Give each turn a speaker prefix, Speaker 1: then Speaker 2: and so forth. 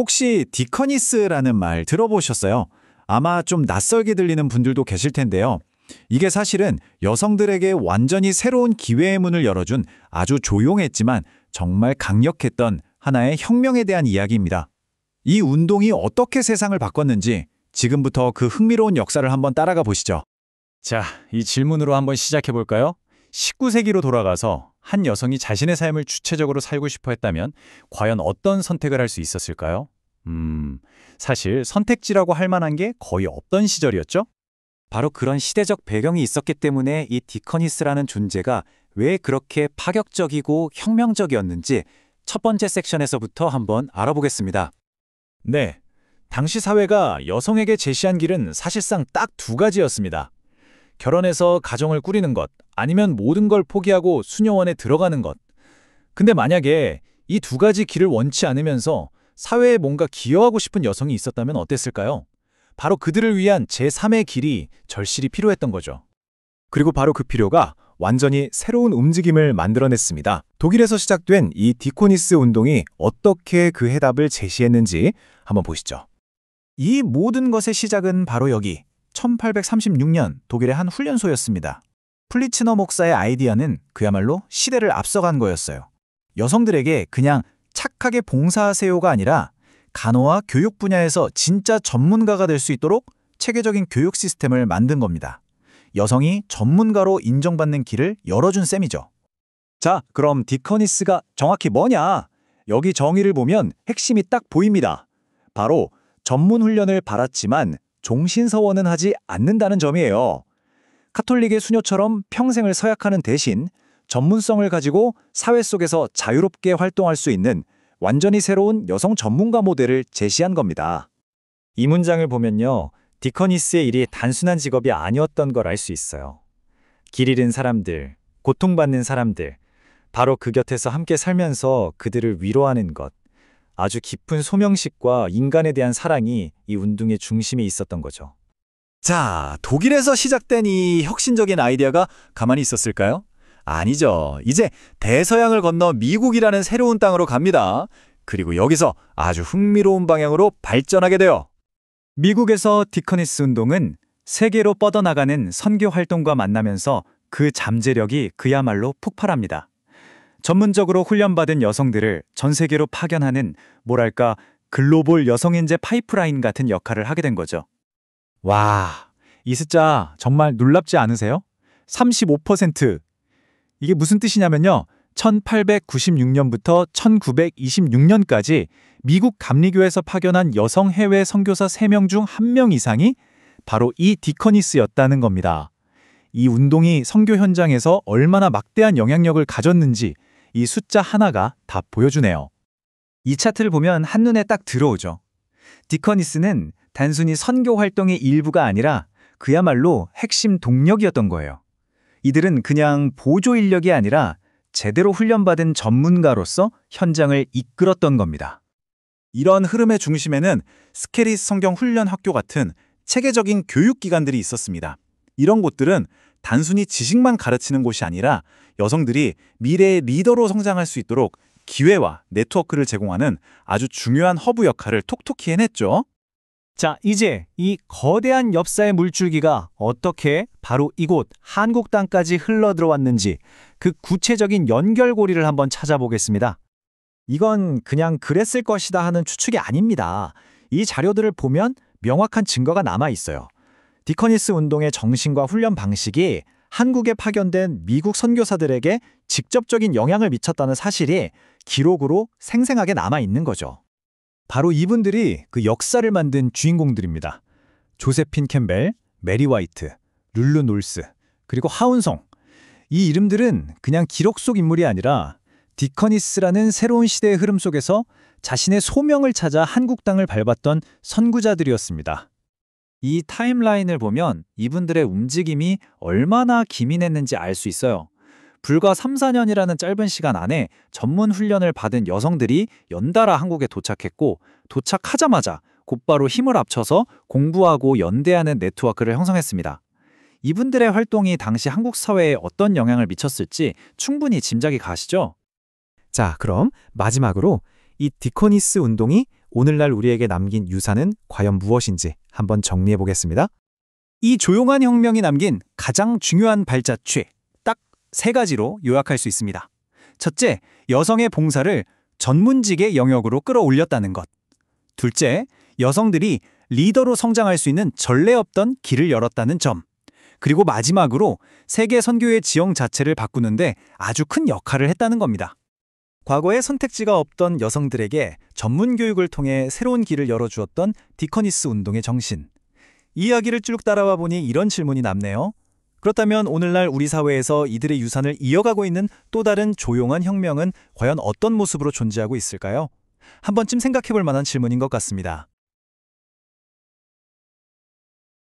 Speaker 1: 혹시 디커니스라는 말 들어보셨어요? 아마 좀 낯설게 들리는 분들도 계실 텐데요. 이게 사실은 여성들에게 완전히 새로운 기회의 문을 열어준 아주 조용했지만 정말 강력했던 하나의 혁명에 대한 이야기입니다. 이 운동이 어떻게 세상을 바꿨는지 지금부터 그 흥미로운 역사를 한번 따라가 보시죠. 자, 이 질문으로 한번 시작해 볼까요? 19세기로 돌아가서 한 여성이 자신의 삶을 주체적으로 살고 싶어 했다면 과연 어떤 선택을 할 수 있었을까요? 사실 선택지라고 할 만한 게 거의 없던 시절이었죠? 바로 그런 시대적 배경이 있었기 때문에 이 디커니스라는 존재가 왜 그렇게 파격적이고 혁명적이었는지 첫 번째 섹션에서부터 한번 알아보겠습니다. 네, 당시 사회가 여성에게 제시한 길은 사실상 딱 두 가지였습니다. 결혼해서 가정을 꾸리는 것, 아니면 모든 걸 포기하고 수녀원에 들어가는 것. 근데 만약에 이 두 가지 길을 원치 않으면서 사회에 뭔가 기여하고 싶은 여성이 있었다면 어땠을까요? 바로 그들을 위한 제3의 길이 절실히 필요했던 거죠. 그리고 바로 그 필요가 완전히 새로운 움직임을 만들어냈습니다. 독일에서 시작된 이 디코니스 운동이 어떻게 그 해답을 제시했는지 한번 보시죠. 이 모든 것의 시작은 바로 여기 1836년 독일의 한 훈련소였습니다. 플리츠너 목사의 아이디어는 그야말로 시대를 앞서간 거였어요. 여성들에게 그냥 착하게 봉사하세요가 아니라 간호와 교육 분야에서 진짜 전문가가 될 수 있도록 체계적인 교육 시스템을 만든 겁니다. 여성이 전문가로 인정받는 길을 열어준 셈이죠. 자, 그럼 디커니스가 정확히 뭐냐? 여기 정의를 보면 핵심이 딱 보입니다. 바로 전문 훈련을 받았지만 종신서원은 하지 않는다는 점이에요. 카톨릭의 수녀처럼 평생을 서약하는 대신 전문성을 가지고 사회 속에서 자유롭게 활동할 수 있는 완전히 새로운 여성 전문가 모델을 제시한 겁니다. 이 문장을 보면요, 디커니스의 일이 단순한 직업이 아니었던 걸 알 수 있어요. 길 잃은 사람들, 고통받는 사람들, 바로 그 곁에서 함께 살면서 그들을 위로하는 것, 아주 깊은 소명식과 인간에 대한 사랑이 이 운동의 중심에 있었던 거죠. 자, 독일에서 시작된 이 혁신적인 아이디어가 가만히 있었을까요? 아니죠. 이제 대서양을 건너 미국이라는 새로운 땅으로 갑니다. 그리고 여기서 아주 흥미로운 방향으로 발전하게 돼요. 미국에서 디커니스 운동은 세계로 뻗어나가는 선교 활동과 만나면서 그 잠재력이 그야말로 폭발합니다. 전문적으로 훈련받은 여성들을 전 세계로 파견하는 뭐랄까 글로벌 여성인재 파이프라인 같은 역할을 하게 된 거죠. 와, 이 숫자 정말 놀랍지 않으세요? 35%. 이게 무슨 뜻이냐면요. 1896년부터 1926년까지 미국 감리교에서 파견한 여성 해외 선교사 3명 중 1명 이상이 바로 이 디커니스였다는 겁니다. 이 운동이 선교 현장에서 얼마나 막대한 영향력을 가졌는지 이 숫자 하나가 다 보여주네요. 이 차트를 보면 한눈에 딱 들어오죠. 디커니스는 단순히 선교 활동의 일부가 아니라 그야말로 핵심 동력이었던 거예요. 이들은 그냥 보조 인력이 아니라 제대로 훈련받은 전문가로서 현장을 이끌었던 겁니다. 이런 흐름의 중심에는 스케리스 성경 훈련 학교 같은 체계적인 교육기관들이 있었습니다. 이런 곳들은 단순히 지식만 가르치는 곳이 아니라 여성들이 미래의 리더로 성장할 수 있도록 기회와 네트워크를 제공하는 아주 중요한 허브 역할을 톡톡히 해냈죠. 자, 이제 이 거대한 엽사의 물줄기가 어떻게 바로 이곳 한국 땅까지 흘러들어왔는지 그 구체적인 연결고리를 한번 찾아보겠습니다. 이건 그냥 그랬을 것이다 하는 추측이 아닙니다. 이 자료들을 보면 명확한 증거가 남아 있어요. 디커니스 운동의 정신과 훈련 방식이 한국에 파견된 미국 선교사들에게 직접적인 영향을 미쳤다는 사실이 기록으로 생생하게 남아 있는 거죠. 바로 이분들이 그 역사를 만든 주인공들입니다. 조세핀 캠벨, 메리 화이트, 룰루 놀스, 그리고 하운송. 이 이름들은 그냥 기록 속 인물이 아니라 디커니스라는 새로운 시대의 흐름 속에서 자신의 소명을 찾아 한국 땅을 밟았던 선구자들이었습니다. 이 타임라인을 보면 이분들의 움직임이 얼마나 기민했는지 알 수 있어요. 불과 3, 4년이라는 짧은 시간 안에 전문 훈련을 받은 여성들이 연달아 한국에 도착했고 도착하자마자 곧바로 힘을 합쳐서 공부하고 연대하는 네트워크를 형성했습니다. 이분들의 활동이 당시 한국 사회에 어떤 영향을 미쳤을지 충분히 짐작이 가시죠? 자, 그럼 마지막으로 이 디커니스 운동이
Speaker 2: 오늘날 우리에게 남긴 유산은 과연 무엇인지 한번 정리해 보겠습니다.
Speaker 3: 이 조용한 혁명이 남긴 가장 중요한 발자취, 딱 세 가지로 요약할 수 있습니다. 첫째, 여성의 봉사를 전문직의 영역으로 끌어올렸다는 것. 둘째, 여성들이 리더로 성장할 수 있는 전례 없던 길을 열었다는 점. 그리고 마지막으로 세계 선교의 지형 자체를 바꾸는데 아주 큰 역할을 했다는 겁니다. 과거에 선택지가 없던 여성들에게 전문 교육을 통해 새로운 길을 열어주었던 디커니스 운동의 정신. 이야기를 쭉 따라와 보니 이런 질문이 남네요. 그렇다면 오늘날 우리 사회에서 이들의 유산을 이어가고 있는 또 다른 조용한 혁명은 과연 어떤 모습으로 존재하고 있을까요? 한 번쯤 생각해 볼 만한 질문인 것 같습니다.